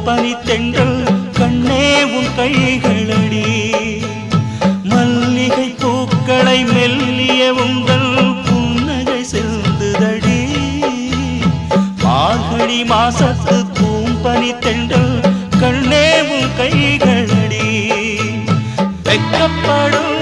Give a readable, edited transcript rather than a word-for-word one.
பனி தென்றல் கண்ணே உன் கைகளடி மல்லிகை பூக்களை மெல்லிய உங்கள் புன்னகை செல்லுதடி மார்கழி மாசத்து பூம்பனி தென்றல் கண்ணே உன் கைகளடி வெட்கப்படும்